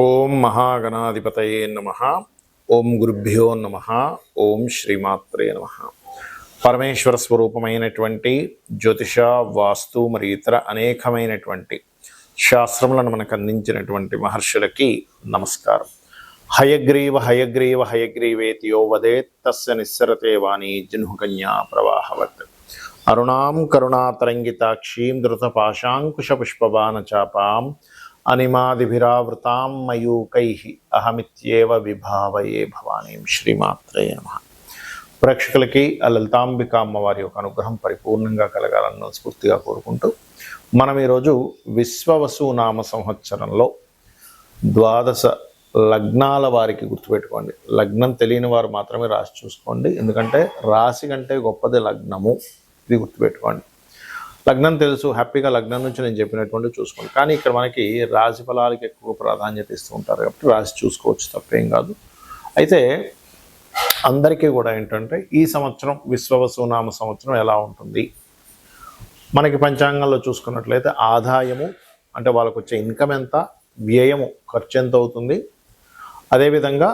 ఓం మహాగణాధిపతయే నమః. ఓం గురుభ్యో నమః. ఓం శ్రీమాత్రే నమః. పరమేశ్వర స్వరూపమైనటువంటి జ్యోతిష, వాస్తు మరియు ఇతర అనేకమైనటువంటి శాస్త్రములను మనకు అందించినటువంటి మహర్షులకి నమస్కారం. హయగ్రీవ హయగ్రీవ హయగ్రీవేతి యో వదేత్ తస్య నిస్సరతే వాణి జహ్నుకన్యా ప్రవాహవత్. అరుణాం కరుణాతరంగితాక్షీం ధృతపాశాంకుశపుష్పబాణచాపాం అనిమాదిభిరావృతాం మయూకైః అహమిత్యేవ విభావయే భవానీం. శ్రీమాత్రే నమః. ప్రేక్షకులకి ఆ లలితాంబిక అమ్మవారి యొక్క అనుగ్రహం పరిపూర్ణంగా కలగాలని స్ఫూర్తిగా కోరుకుంటూ మనం ఈరోజు విశ్వవసు నామ సంవత్సరంలో 12 లగ్నాల వారికి గుర్తుపెట్టుకోండి. లగ్నం తెలియని వారు మాత్రమే రాసి చూసుకోండి, ఎందుకంటే రాశి కంటే గొప్పది లగ్నము. ఇది గుర్తుపెట్టుకోండి. లగ్నం తెలుసు, హ్యాపీగా లగ్నం నుంచి నేను చెప్పినటువంటి చూసుకోండి. కానీ ఇక్కడ మనకి రాశి ఫలాలకి ఎక్కువ ప్రాధాన్యత ఇస్తూ ఉంటారు కాబట్టి రాశి చూసుకోవచ్చు, తప్పేం కాదు. అయితే అందరికీ కూడా ఏంటంటే ఈ సంవత్సరం విశ్వవసు నామ సంవత్సరం ఎలా ఉంటుంది, మనకి పంచాంగంలో చూసుకున్నట్లయితే ఆదాయము అంటే వాళ్ళకు వచ్చే ఇన్కమ్ ఎంత, వ్యయము ఖర్చు ఎంత అవుతుంది, అదేవిధంగా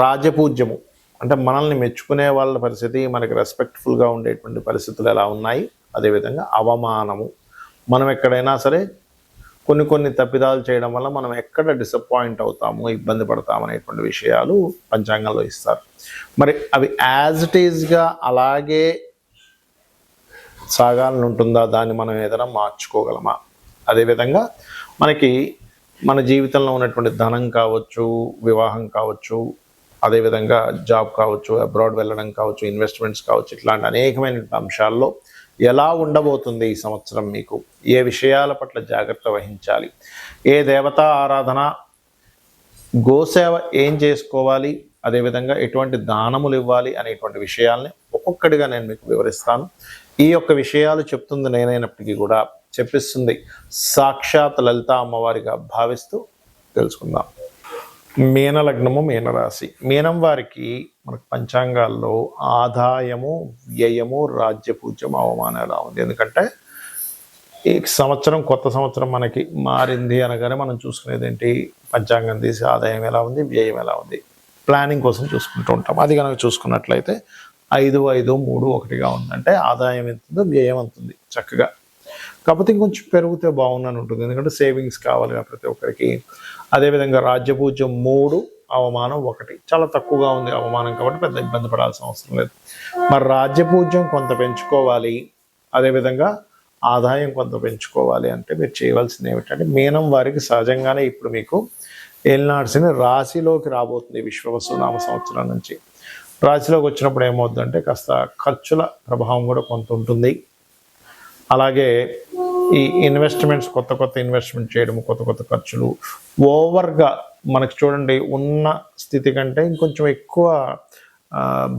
రాజపూజ్యము అంటే మనల్ని మెచ్చుకునే వాళ్ళ పరిస్థితి, మనకి రెస్పెక్ట్ఫుల్గా ఉండేటువంటి పరిస్థితులు ఎలా ఉన్నాయి, అదేవిధంగా అవమానము, మనం ఎక్కడైనా సరే కొన్ని తప్పిదాలు చేయడం వల్ల మనం ఎక్కడ డిసప్పాయింట్ అవుతాము, ఇబ్బంది పడతాము అనేటువంటి విషయాలు పంచాంగంలో ఇస్తారు. మరి అవి యాజ్ ఇట్ ఈజ్గా అలాగే సాగాలని ఉంటుందా, దాన్ని మనం ఏదైనా మార్చుకోగలమా, అదేవిధంగా మనకి మన జీవితంలో ఉన్నటువంటి ధనం కావచ్చు, వివాహం కావచ్చు, అదేవిధంగా జాబ్ కావచ్చు, అబ్రాడ్ వెళ్ళడం కావచ్చు, ఇన్వెస్ట్మెంట్స్ కావచ్చు, ఇట్లాంటి అనేకమైన అంశాల్లో ఎలా ఉండబోతుంది ఈ సంవత్సరం, మీకు ఏ విషయాల పట్ల జాగ్రత్త వహించాలి, ఏ దేవతా ఆరాధన, గోసేవ ఏం చేసుకోవాలి, అదేవిధంగా ఎటువంటి దానములు ఇవ్వాలి అనేటువంటి విషయాల్ని ఒక్కొక్కటిగా నేను మీకు వివరిస్తాను. ఈ యొక్క విషయాలు చెప్తుంది నేనైనప్పటికీ కూడా చెప్పిస్తుంది సాక్షాత్ లలిత అమ్మవారిగా భావిస్తూ తెలుసుకుందాం. మీనలగ్నము, మీనరాశి. మీనం వారికి మనకు పంచాంగాల్లో ఆదాయము, వ్యయము, రాజ్యపూజ్యము, అవమానం ఎలా ఉంది. ఎందుకంటే ఈ సంవత్సరం, కొత్త సంవత్సరం మనకి మారింది అనగానే మనం చూసుకునేది ఏంటి, పంచాంగం తీసి ఆదాయం ఎలా ఉంది, వ్యయం ఎలా ఉంది, ప్లానింగ్ కోసం చూసుకుంటూ ఉంటాం. అది కనుక చూసుకున్నట్లయితే 5, 5, 3, 1గా ఉందంటే ఆదాయం ఎంత ఉందో వ్యయం ఎంత ఉంది చక్కగా. కాకపోతే ఇంకొంచెం పెరిగితే బాగుందని ఉంటుంది, ఎందుకంటే సేవింగ్స్ కావాలి ప్రతి ఒక్కరికి. అదేవిధంగా రాజ్యపూజ్యం 3, అవమానం 1, చాలా తక్కువగా ఉంది అవమానం కాబట్టి పెద్ద ఇబ్బంది పడాల్సిన అవసరం లేదు. మరి రాజ్యపూజ్యం కొంత పెంచుకోవాలి, అదేవిధంగా ఆదాయం కొంత పెంచుకోవాలి అంటే మీరు చేయవలసింది ఏమిటంటే, మీనం వారికి సహజంగానే ఇప్పుడు మీకు ఏలినాడ్సిని రాశిలోకి రాబోతుంది విశ్వవసు నామ సంవత్సరం నుంచి. రాశిలోకి వచ్చినప్పుడు ఏమవుతుందంటే కాస్త ఖర్చుల ప్రభావం కూడా కొంత ఉంటుంది. అలాగే ఈ ఇన్వెస్ట్మెంట్స్, కొత్త ఇన్వెస్ట్మెంట్ చేయడము, కొత్త ఖర్చులు, ఓవర్గా మనకు చూడండి ఉన్న స్థితి కంటే ఇంకొంచెం ఎక్కువ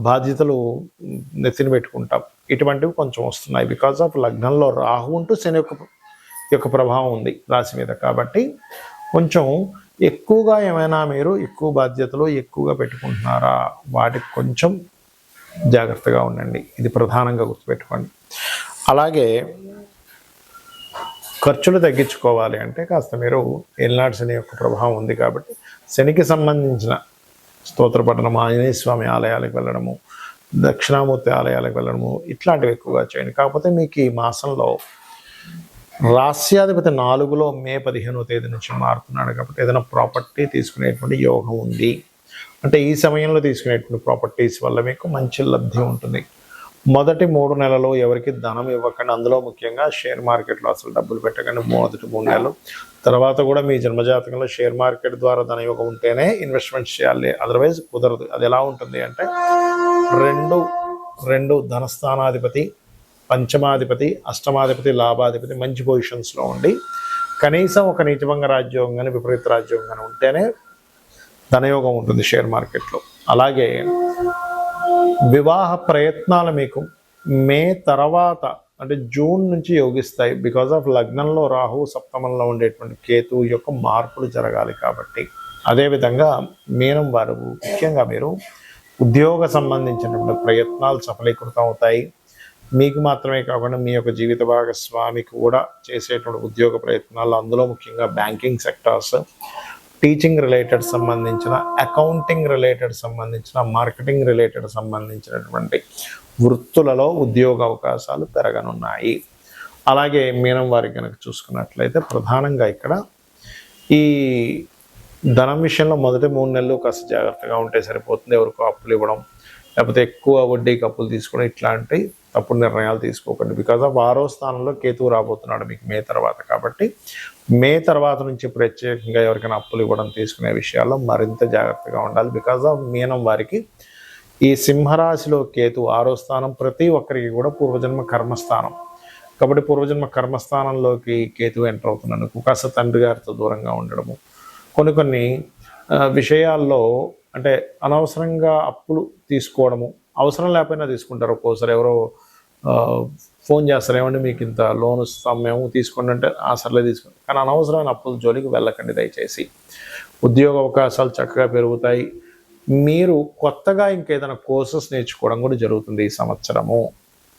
బాధ్యతలు నెత్తిన పెట్టుకుంటాం. ఇటువంటివి కొంచెం వస్తున్నాయి బికాజ్ ఆఫ్ లగ్నంలో రాహు ఉంటూ శని యొక్క ప్రభావం ఉంది రాశి మీద. కాబట్టి కొంచెం ఎక్కువగా ఏమైనా మీరు ఎక్కువ బాధ్యతలు ఎక్కువగా పెట్టుకుంటున్నారా, వాటికి కొంచెం జాగ్రత్తగా ఉండండి. ఇది ప్రధానంగా గుర్తుపెట్టుకోండి. అలాగే ఖర్చులు తగ్గించుకోవాలి అంటే కాస్త మీరు ఏలినాటి శని యొక్క ప్రభావం ఉంది కాబట్టి శనికి సంబంధించిన స్తోత్ర పఠనం, ఆంజనేయ స్వామి ఆలయాలకు వెళ్ళడము, దక్షిణామూర్తి ఆలయాలకు వెళ్ళడము, ఇట్లాంటివి ఎక్కువగా చేయండి. కాకపోతే మీకు ఈ మాసంలో రాస్యాధిపతి 4లో మే 15వ తేదీ నుంచి మారుతున్నాడు కాబట్టి ఏదైనా ప్రాపర్టీ తీసుకునేటువంటి యోగం ఉంది. అంటే ఈ సమయంలో తీసుకునేటువంటి ప్రాపర్టీస్ వల్ల మీకు మంచి లబ్ధి ఉంటుంది. మొదటి 3 నెలలు ఎవరికి ధనం ఇవ్వకండి, అందులో ముఖ్యంగా షేర్ మార్కెట్లో అసలు డబ్బులు పెట్టకండి మొదటి 3 నెలలు. తర్వాత కూడా మీ జన్మజాతకంలో షేర్ మార్కెట్ ద్వారా ధనయోగం ఉంటేనే ఇన్వెస్ట్మెంట్స్ చేయాలి, అదర్వైజ్ కుదరదు. అది ఎలా ఉంటుంది అంటే రెండు ధనస్థానాధిపతి, పంచమాధిపతి, అష్టమాధిపతి, లాభాధిపతి మంచి పొజిషన్స్లో ఉండి కనీసం ఒక నీతిభంగ రాజ్యోగం కానీ విపరీత రాజ్యోగం కానీ ఉంటేనే ధనయోగం ఉంటుంది షేర్ మార్కెట్లో. అలాగే వివాహ ప్రయత్నాలు మీకు మే తర్వాత అంటే జూన్ నుంచి యోగిస్తాయి. బికాజ్ ఆఫ్ లగ్నంలో రాహు, సప్తమంలో ఉండేటువంటి కేతు యొక్క మార్పులు జరగాలి కాబట్టి. అదేవిధంగా మీనం వారు ముఖ్యంగా మీరు ఉద్యోగ సంబంధించినటువంటి ప్రయత్నాలు సఫలీకృతం అవుతాయి. మీకు మాత్రమే కాకుండా మీ యొక్క జీవిత భాగస్వామికి కూడా చేసేటువంటి ఉద్యోగ ప్రయత్నాలు, అందులో ముఖ్యంగా బ్యాంకింగ్ సెక్టార్స్, టీచింగ్ రిలేటెడ్ సంబంధించిన, అకౌంటింగ్ రిలేటెడ్ సంబంధించిన, మార్కెటింగ్ రిలేటెడ్ సంబంధించినటువంటి వృత్తులలో ఉద్యోగ అవకాశాలు పెరగనున్నాయి. అలాగే మీనం వారికి కనుక చూసుకున్నట్లయితే ప్రధానంగా ఇక్కడ ఈ ధనం విషయంలో మొదటి 3 నెలలు కాస్త జాగ్రత్తగా ఉంటే సరిపోతుంది. ఎవరికో అప్పులు ఇవ్వడం, లేకపోతే ఎక్కువ వడ్డీకి అప్పులు తీసుకోవడం, ఇట్లాంటి తప్పుడు నిర్ణయాలు తీసుకోకండి. బికాజ్ ఆఫ్ 6వ స్థానంలో కేతువు రాబోతున్నాడు మీకు మే తర్వాత. కాబట్టి మే తర్వాత నుంచి ప్రత్యేకంగా ఎవరికైనా అప్పులు ఇవ్వడం, తీసుకునే విషయాల్లో మరింత జాగ్రత్తగా ఉండాలి. బికాజ్ ఆఫ్ మీనం వారికి ఈ సింహరాశిలో కేతు 6వ స్థానం ప్రతి ఒక్కరికి కూడా పూర్వజన్మ కర్మస్థానం. కాబట్టి పూర్వజన్మ కర్మస్థానంలోకి కేతు ఎంటర్ అవుతున్నాను. కాస్త తండ్రి గారితో దూరంగా ఉండడము, కొన్ని విషయాల్లో అంటే అనవసరంగా అప్పులు తీసుకోవడము, అవసరం లేకపోయినా తీసుకుంటారు. ఒక్కోసారి ఎవరో ఫోన్ చేస్తారు, ఏమంటే మీకు ఇంత లోన్ ఇస్తాం మేము, తీసుకోండి అంటే సర్లే తీసుకోండి. కానీ అనవసరమైన అప్పుల జోలికి వెళ్ళకండి దయచేసి. ఉద్యోగ అవకాశాలు చక్కగా పెరుగుతాయి. మీరు కొత్తగా ఇంకేదైనా కోర్సెస్ నేర్చుకోవడం కూడా జరుగుతుంది ఈ సంవత్సరము.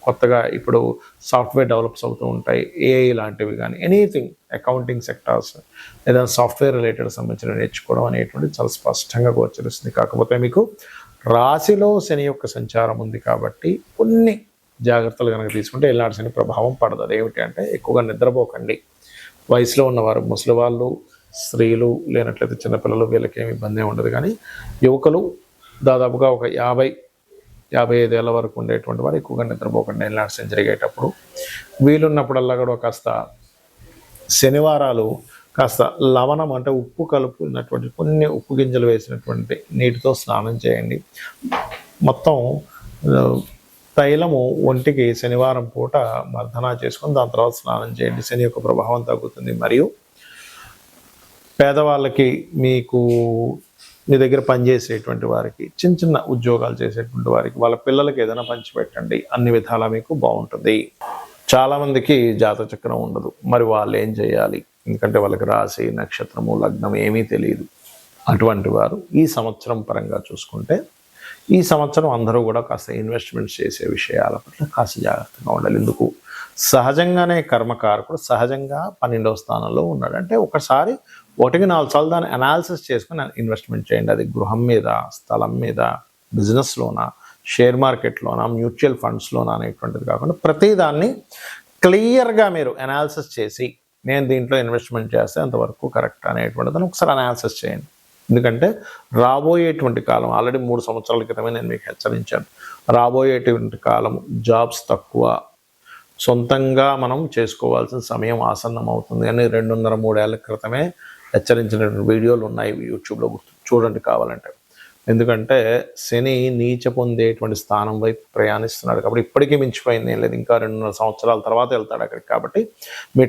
కొత్తగా ఇప్పుడు సాఫ్ట్వేర్ డెవలప్స్ అవుతూ ఉంటాయి, ఏఐ లాంటివి కానీ, ఎనీథింగ్ అకౌంటింగ్ సెక్టార్స్ ఏదైనా సాఫ్ట్వేర్ రిలేటెడ్ సంబంధించిన నేర్చుకోవడం అనేటువంటిది చాలా స్పష్టంగా గోచరిస్తుంది. కాకపోతే మీకు రాశిలో శని యొక్క సంచారం ఉంది కాబట్టి కొన్ని జాగ్రత్తలు కనుక తీసుకుంటే ఎలాంటి శని ప్రభావం పడదు. అదేమిటి అంటే ఎక్కువగా నిద్రపోకండి. వయసులో ఉన్నవారు, ముసలి వాళ్ళు, స్త్రీలు, లేనట్లయితే చిన్నపిల్లలు, వీళ్ళకి ఏమి ఇబ్బంది ఉండదు. కానీ యువకులు దాదాపుగా ఒక 55 ఏళ్ళ వరకు ఉండేటువంటి వారు ఎక్కువగా నిద్రపోకండి ఎలాంటి శని జరిగేటప్పుడు. వీలున్నప్పుడల్లా కూడా కాస్త శనివారాలు కాస్త లవణం అంటే ఉప్పు కలుపుకున్నటువంటి కొన్ని ఉప్పు గింజలు వేసినటువంటి నీటితో స్నానం చేయండి. మొత్తం తైలము ఒంటికి శనివారం పూట మర్దన చేసుకొని దాని తర్వాత స్నానం చేయండి. శని యొక్క ప్రభావం తగ్గుతుంది. మరియు పేదవాళ్ళకి, మీకు మీ దగ్గర పనిచేసేటువంటి వారికి, చిన్న చిన్న ఉద్యోగాలు చేసేటువంటి వారికి, వాళ్ళ పిల్లలకి ఏదైనా పంచిపెట్టండి. అన్ని విధాలా మీకు బాగుంటుంది. చాలామందికి జాతక చక్రం ఉండదు. మరి వాళ్ళు ఏం చేయాలి? ఎందుకంటే వాళ్ళకి రాశి, నక్షత్రము, లగ్నం ఏమీ తెలియదు. అటువంటి వారు ఈ సంవత్సరం పరంగా చూసుకుంటే, ఈ సంవత్సరం అందరూ కూడా కాస్త ఇన్వెస్ట్మెంట్స్ చేసే విషయాల పట్ల కాస్త జాగ్రత్తగా ఉండాలి. ఎందుకు? సహజంగానే కర్మకారకుడు సహజంగా 12వ స్థానంలో ఉన్నాడు. అంటే ఒకసారి 1-4 సార్లు దాన్ని అనాలిసిస్ చేసుకుని ఇన్వెస్ట్మెంట్ చేయండి. అది గృహం మీద, స్థలం మీద, బిజినెస్లోనా, షేర్ మార్కెట్లోనా, మ్యూచువల్ ఫండ్స్లోనా అనేటువంటిది కాకుండా ప్రతిదాన్ని క్లియర్గా మీరు అనాలిసిస్ చేసి, నేను దీంట్లో ఇన్వెస్ట్మెంట్ చేస్తే అంతవరకు కరెక్ట్ అనేటువంటిది ఒకసారి అనాలిసిస్ చేయండి. ఎందుకంటే రాబోయేటువంటి కాలం, ఆల్రెడీ 3 సంవత్సరాల క్రితమే నేను మీకు హెచ్చరించాను, రాబోయేటువంటి కాలం జాబ్స్ తక్కువ, సొంతంగా మనం చేసుకోవాల్సిన సమయం ఆసన్నం అవుతుంది అని 2.5-3 ఏళ్ల క్రితమే హెచ్చరించినటువంటి వీడియోలు ఉన్నాయి యూట్యూబ్లో, చూడండి కావాలంటే. ఎందుకంటే శని నీచ పొందేటువంటి స్థానం వైపు ప్రయాణిస్తున్నాడు. కాబట్టి ఇప్పటికీ మించిపోయింది ఏం లేదు, ఇంకా 2.5 సంవత్సరాల తర్వాత వెళ్తాడు అక్కడికి. కాబట్టి మీ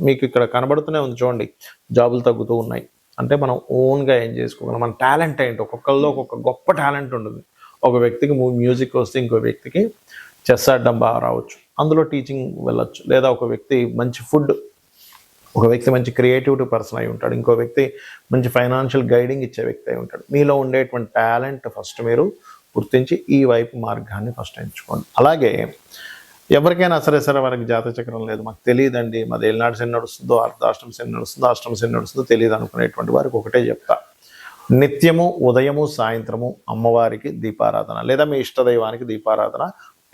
మీకు ఇక్కడ కనబడుతూనే ఉంది చూడండి, జాబులు తగ్గుతూ ఉన్నాయి. అంటే మనం ఓన్గా ఏం చేసుకోగలం, మన టాలెంట్ ఏంటి, ఒక్కొక్కరిలో ఒక్కొక్క గొప్ప టాలెంట్ ఉంటుంది. ఒక వ్యక్తికి మ్యూజిక్ వస్తే ఇంకో వ్యక్తికి చెస్ ఆడడం బాగా రావచ్చు, అందులో టీచింగ్ వెళ్ళొచ్చు. లేదా ఒక వ్యక్తి మంచి ఫుడ్, ఒక వ్యక్తి మంచి క్రియేటివిటీ పర్సన్ అయి ఉంటాడు, ఇంకో వ్యక్తి మంచి ఫైనాన్షియల్ గైడింగ్ ఇచ్చే వ్యక్తి అయి ఉంటాడు. మీలో ఉండేటువంటి టాలెంట్ ఫస్ట్ మీరు గుర్తించి ఈ వైపు మార్గాన్ని ఫస్ట్ ఎంచుకోండి. అలాగే ఎవరికైనా సరే వారికి జాతక చక్రం లేదు, మాకు తెలియదండి, మాది ఏలినాడు శని నడుస్తుందో, అర్ధాష్టమ శని నడుస్తుందో, అష్టమ శని నడుస్తుందో తెలియదు అనుకునేటువంటి వారికి ఒకటే చెప్తా, నిత్యము ఉదయము సాయంత్రము అమ్మవారికి దీపారాధన లేదా మీ ఇష్టదైవానికి దీపారాధన,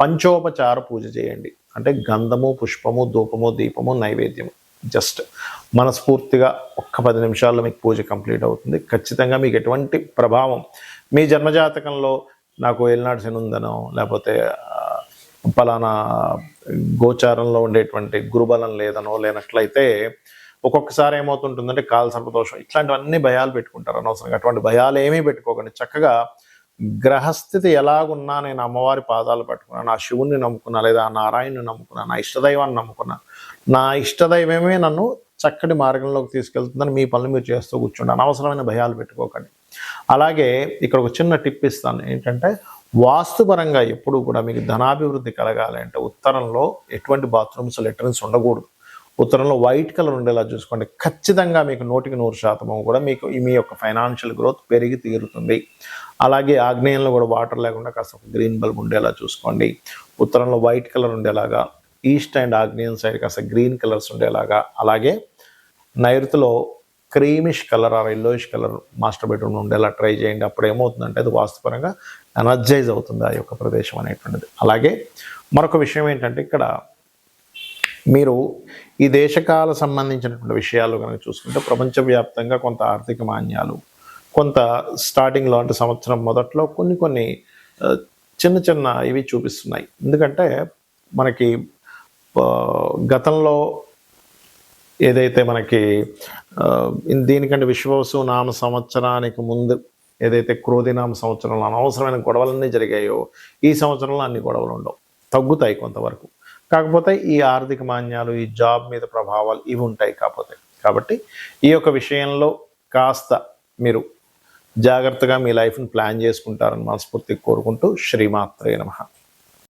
పంచోపచార పూజ చేయండి. అంటే గంధము, పుష్పము, ధూపము, దీపము, నైవేద్యము. జస్ట్ మనస్ఫూర్తిగా ఒక్క 10 నిమిషాల్లో మీకు పూజ కంప్లీట్ అవుతుంది. ఖచ్చితంగా మీకు ఎటువంటి ప్రభావం, మీ జన్మజాతకంలో నాకు ఏలినాడు శని ఉందనో, లేకపోతే పలానా గోచారంలో ఉండేటువంటి గురుబలం లేదనో, లేనట్లయితే ఒక్కొక్కసారి ఏమవుతుంటుందంటే కాల సర్పదోషం, ఇట్లాంటివన్నీ భయాలు పెట్టుకుంటారు అనవసరంగా. అటువంటి భయాలు ఏమీ పెట్టుకోకండి. చక్కగా గ్రహస్థితి ఎలాగున్నా నేను అమ్మవారి పాదాలు పట్టుకున్నా, నా శివుణ్ణి నమ్ముకున్నా, లేదా నారాయణుని నమ్ముకున్నా, నా ఇష్టదైవాన్ని నమ్ముకున్నా, నా ఇష్టదైవమే నన్ను చక్కటి మార్గంలోకి తీసుకెళ్తుందని మీ పనులు మీరు చేస్తూ కూర్చోండి. అనవసరమైన భయాలు పెట్టుకోకండి. అలాగే ఇక్కడ ఒక చిన్న టిప్ ఇస్తాను, ఏంటంటే వాస్తుపరంగా ఎప్పుడు కూడా మీకు ధనాభివృద్ధి కలగాలి అంటే ఉత్తరంలో ఎటువంటి బాత్రూమ్స్, లెటరిన్స్ ఉండకూడదు. ఉత్తరంలో వైట్ కలర్ ఉండేలా చూసుకోండి. ఖచ్చితంగా మీకు 100% కూడా మీకు మీ యొక్క ఫైనాన్షియల్ గ్రోత్ పెరిగి తీరుతుంది. అలాగే ఆగ్నేయంలో కూడా వాటర్ లేకుండా కాస్త ఒక గ్రీన్ బల్బ్ ఉండేలా చూసుకోండి. ఉత్తరంలో వైట్ కలర్ ఉండేలాగా, ఈస్ట్ అండ్ ఆగ్నేయం సైడ్ కాస్త గ్రీన్ కలర్స్ ఉండేలాగా, అలాగే నైరుతిలో creamish colour or yellowish colour master bedroom ఉండేలా ట్రై చేయండి. అప్పుడు ఏమవుతుందంటే అది వాస్తుపరంగా ఎనర్జైజ్ అవుతుంది ఆ యొక్క ప్రదేశం అనేటువంటిది. అలాగే మరొక విషయం ఏంటంటే ఇక్కడ మీరు ఈ దేశకాల సంబంధించినటువంటి విషయాలు కనుక చూసుకుంటే ప్రపంచవ్యాప్తంగా కొంత ఆర్థిక మాన్యాలు, కొంత స్టార్టింగ్లో అంటే సంవత్సరం మొదట్లో కొన్ని చిన్న చిన్న ఇవి చూపిస్తున్నాయి. ఎందుకంటే మనకి గతంలో ఏదైతే మనకి దీనికంటే విశ్వవసు నామ సంవత్సరానికి ముందు ఏదైతే క్రోధినామ సంవత్సరంలో అనవసరమైన గొడవలన్నీ జరిగాయో ఈ సంవత్సరంలో అన్ని గొడవలు ఉండవు, తగ్గుతాయి కొంతవరకు. కాకపోతే ఈ ఆర్థిక మాన్యాలు, ఈ జాబ్ మీద ప్రభావాలు ఇవి ఉంటాయి కాబట్టి ఈ యొక్క విషయంలో కాస్త మీరు జాగ్రత్తగా మీ లైఫ్ని ప్లాన్ చేసుకుంటారని మనస్ఫూర్తిగా కోరుకుంటూ శ్రీమాత్రే నమః.